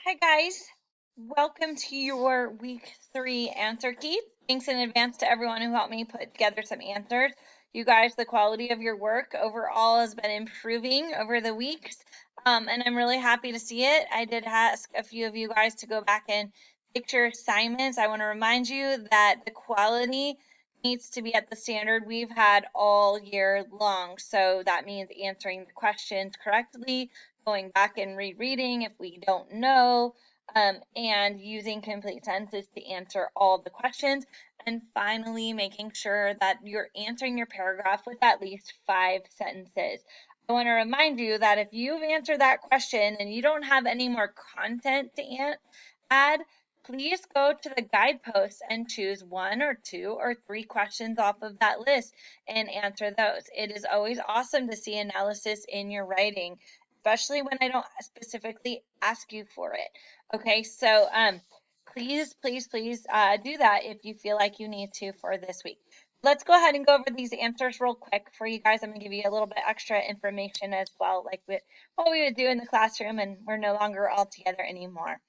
Hi guys, welcome to your week 3 answer key. Thanks in advance to everyone who helped me put together some answers. You guys, the quality of your work overall has been improving over the weeks, and I'm really happy to see it. I did ask a few of you guys to go back and fix your assignments. I want to remind you that the quality needs to be at the standard we've had all year long. So that means answering the questions correctly, going back and rereading if we don't know, and using complete sentences to answer all the questions. And finally, making sure that you're answering your paragraph with at least 5 sentences. I want to remind you that if you've answered that question and you don't have any more content to add, please go to the guideposts and choose 1 or 2 or 3 questions off of that list and answer those. It is always awesome to see analysis in your writing, especially when I don't specifically ask you for it. Okay, so please do that if you feel like you need to for this week. Let's go ahead and go over these answers real quick for you guys. I'm going to give you a little bit extra information as well, like what we would do in the classroom, and we're no longer all together anymore.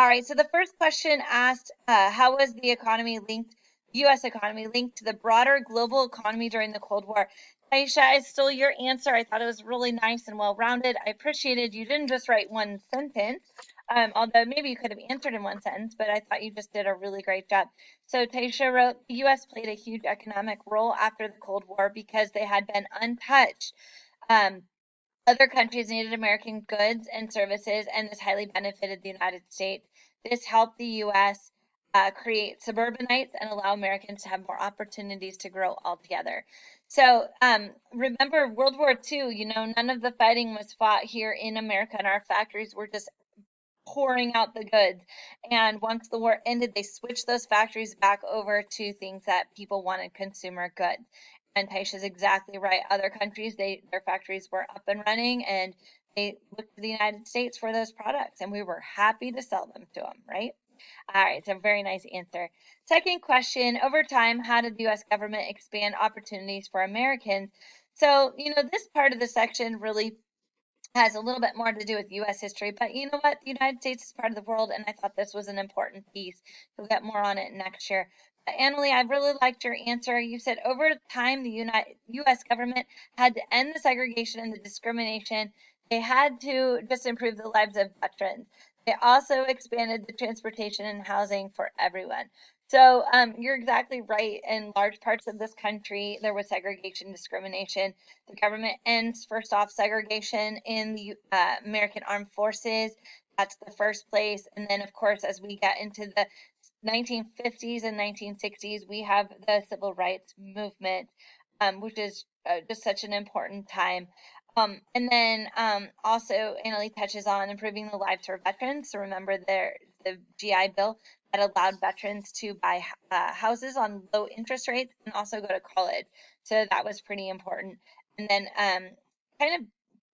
All right, so the first question asked, how was the economy linked, U.S. economy linked to the broader global economy during the Cold War? Aisha, I stole your answer. I thought it was really nice and well-rounded. I appreciated you didn't just write one sentence, although maybe you could have answered in one sentence, but I thought you just did a really great job. So Taisha wrote, the U.S. played a huge economic role after the Cold War because they had been untouched. Other countries needed American goods and services, and this highly benefited the United States. This helped the U.S. Create suburbanites and allow Americans to have more opportunities to grow altogether. So remember World War II, none of the fighting was fought here in America, and our factories were just pouring out the goods. And once the war ended, they switched those factories back over to things that people wanted, consumer goods. And Taisha's exactly right. Other countries, their factories were up and running, and they looked to the United States for those products, and we were happy to sell them to them, right? All right, so very nice answer. Second question, over time, how did the U.S. government expand opportunities for Americans? So, this part of the section really has a little bit more to do with U.S. history, but you know what? The United States is part of the world, and I thought this was an important piece. You'll get more on it next year. But Annalie, I really liked your answer. You said over time, the U.S. government had to end the segregation and the discrimination. They had to just improve the lives of veterans. They also expanded the transportation and housing for everyone. So you're exactly right. In large parts of this country, there was segregation, discrimination. The government ends, first off, segregation in the American Armed Forces. That's the first place. And then, of course, as we get into the 1950s and 1960s, we have the Civil Rights Movement, which is just such an important time. And then also, Annalie touches on improving the lives for veterans. So remember, the GI Bill that allowed veterans to buy houses on low interest rates and also go to college. So that was pretty important. And then kind of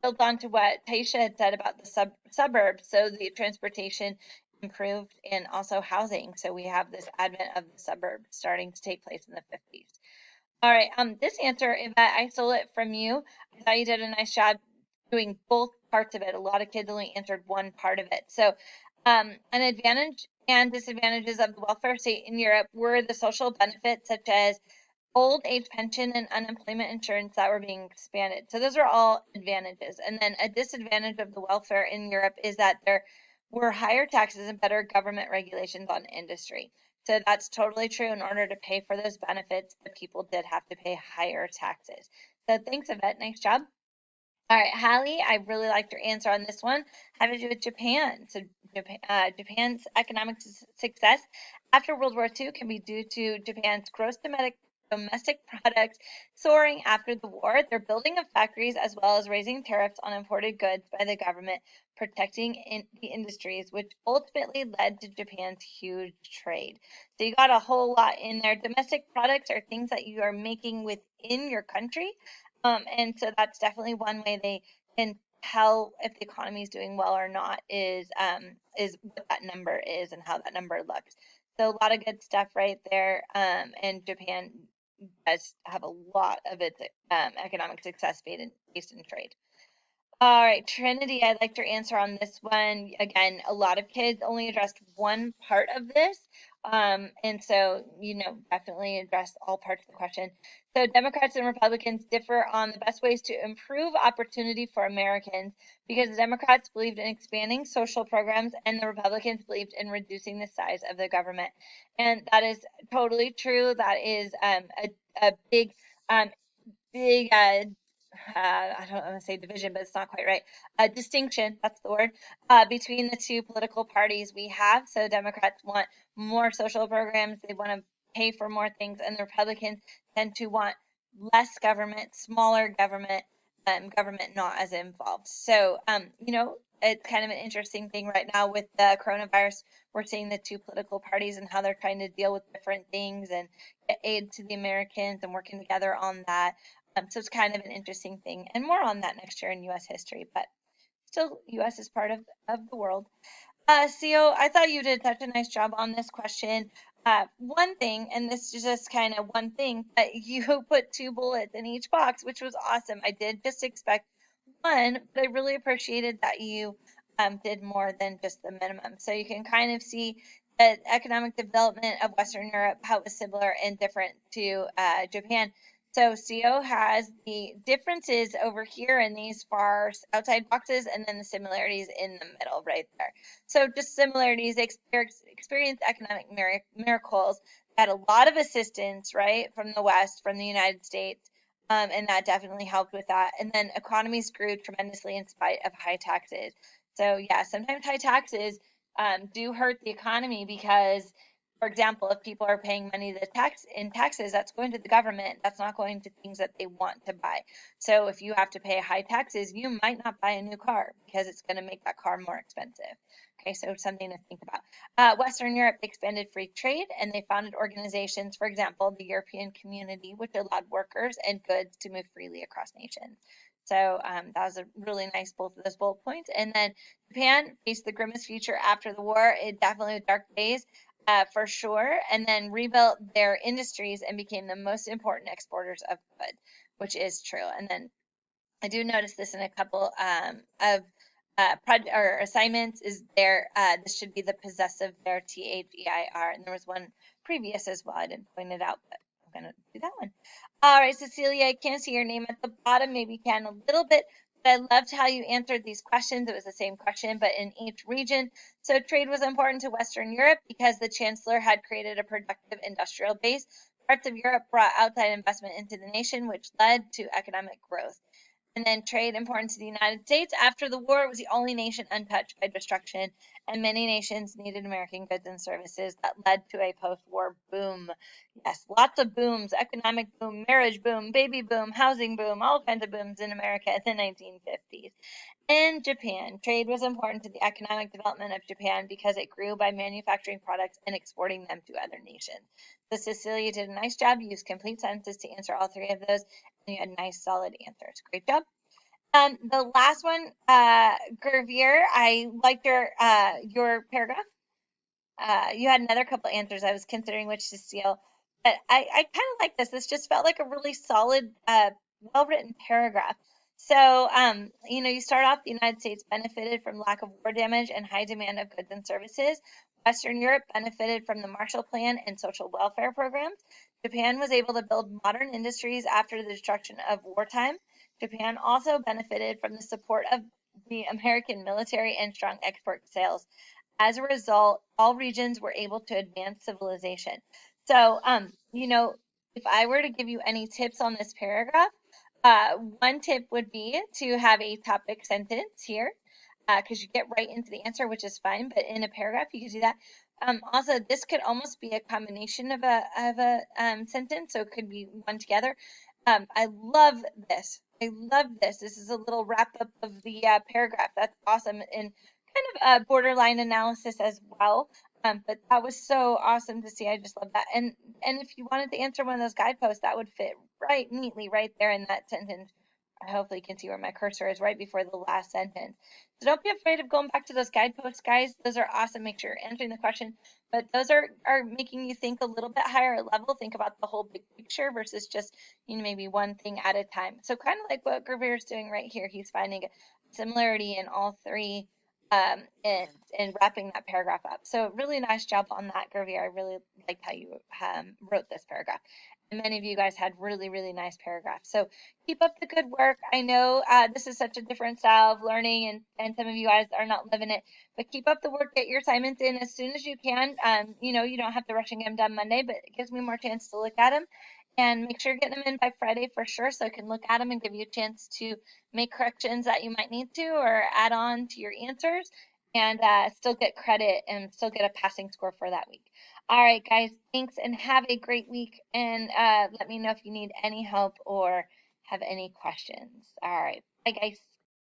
built on to what Taisha had said about the suburbs. So the transportation improved and also housing. So we have this advent of the suburbs starting to take place in the 50s. All right, this answer, Yvette, I stole it from you. I thought you did a nice job doing both parts of it. A lot of kids only answered one part of it. So, an advantage and disadvantages of the welfare state in Europe were the social benefits such as old age pension and unemployment insurance that were being expanded. So those are all advantages. And then a disadvantage of the welfare in Europe is that there were higher taxes and better government regulations on industry. So that's totally true. In order to pay for those benefits, the people did have to pay higher taxes. So thanks, Yvette. Nice job. All right, Hallie, I really liked your answer on this one. How to do with Japan. So Japan's economic success after World War II can be due to Japan's gross domestic product soaring after the war, their building of factories, as well as raising tariffs on imported goods by the government, protecting the industries, which ultimately led to Japan's huge trade. So you got a whole lot in there. Domestic products are things that you are making within your country. And so that's definitely one way they can tell if the economy is doing well or not is what that number is and how that number looks. So a lot of good stuff right there. And Japan does have a lot of its economic success based in trade. All right, Trinity, I liked your answer on this one. Again, a lot of kids only addressed one part of this. And so, definitely address all parts of the question. So Democrats and Republicans differ on the best ways to improve opportunity for Americans because the Democrats believed in expanding social programs and the Republicans believed in reducing the size of the government. And that is totally true. That is a big um, big I don't want to say division, but it's not quite right. Distinction, that's the word, between the two political parties we have. So Democrats want more social programs, they want to pay for more things, and the Republicans tend to want less government, smaller government, government not as involved. So, it's kind of an interesting thing right now with the coronavirus. We're seeing the two political parties and how they're trying to deal with different things and get aid to the Americans and working together on that. So it's kind of an interesting thing, and more on that next year in U.S. history, but still, U.S. is part of the world. Co, I thought you did such a nice job on this question. One thing, and this is just kind of one thing, but you put 2 bullets in each box, which was awesome. I did just expect one, but I really appreciated that you did more than just the minimum. So you can kind of see that economic development of Western Europe, how it was similar and different to Japan. So CO has the differences over here in these far outside boxes and then the similarities in the middle right there. So just similarities, experienced economic miracles, had a lot of assistance, right, from the West, from the United States, and that definitely helped with that. And then economies grew tremendously in spite of high taxes. So yeah, sometimes high taxes do hurt the economy because, for example, if people are paying money in taxes, that's going to the government. That's not going to things that they want to buy. So if you have to pay high taxes, you might not buy a new car because it's going to make that car more expensive. Okay, so something to think about. Western Europe expanded free trade and they founded organizations, for example, the European Community, which allowed workers and goods to move freely across nations. So that was a really nice both of those bullet points. And then Japan faced the grimmest future after the war. It definitely dark days for sure. And then rebuilt their industries and became the most important exporters of goods, which is true. And then I do notice this in a couple of project or assignments is there. This should be the possessive there, Their, and there was one previous as well. I didn't point it out, but I'm gonna do that one. All right, Cecilia, I can't see your name at the bottom. Maybe you can a little bit, but I loved how you answered these questions. It was the same question, but in each region. So trade was important to Western Europe because the Chancellor had created a productive industrial base. Parts of Europe brought outside investment into the nation, which led to economic growth. And then trade important to the United States. After the war, it was the only nation untouched by destruction, and many nations needed American goods and services that led to a post-war boom. Yes, lots of booms, economic boom, marriage boom, baby boom, housing boom, all kinds of booms in America in the 1950s. In Japan, trade was important to the economic development of Japan because it grew by manufacturing products and exporting them to other nations. So Cecilia did a nice job. You used complete sentences to answer all 3 of those, and you had nice, solid answers. Great job. The last one, Gervier, I liked your paragraph. You had another couple answers. I was considering which to steal, but I kind of like this. This just felt like a really solid, well-written paragraph. So, you start off, the United States benefited from lack of war damage and high demand of goods and services. Western Europe benefited from the Marshall Plan and social welfare programs. Japan was able to build modern industries after the destruction of wartime. Japan also benefited from the support of the American military and strong export sales. As a result, all regions were able to advance civilization. So, if I were to give you any tips on this paragraph, one tip would be to have a topic sentence here, because you get right into the answer, which is fine, but in a paragraph, you could do that. Also, this could almost be a combination of a sentence, so it could be one together. I love this. I love this. This is a little wrap up of the paragraph. That's awesome. And kind of a borderline analysis as well. But that was so awesome to see. I just love that. And if you wanted to answer one of those guideposts, that would fit right neatly right there in that sentence. Hopefully you can see where my cursor is right before the last sentence. So don't be afraid of going back to those guideposts, guys. Those are awesome. Make sure you're answering the question. But those are making you think a little bit higher level. Think about the whole big picture versus just, maybe one thing at a time. So kind of like what Gervier is doing right here. He's finding similarity in all three, and wrapping that paragraph up. So really nice job on that, Gervie. I really liked how you wrote this paragraph. And many of you guys had really, really nice paragraphs. So keep up the good work. I know this is such a different style of learning, and some of you guys are not living it, but keep up the work. Get your assignments in as soon as you can. You know, you don't have to rush and get them done Monday, but it gives me more chance to look at them. And make sure you're getting them in by Friday for sure, so I can look at them and give you a chance to make corrections that you might need to or add on to your answers, and still get credit and still get a passing score for that week. All right, guys, thanks and have a great week. And let me know if you need any help or have any questions. All right, bye, guys.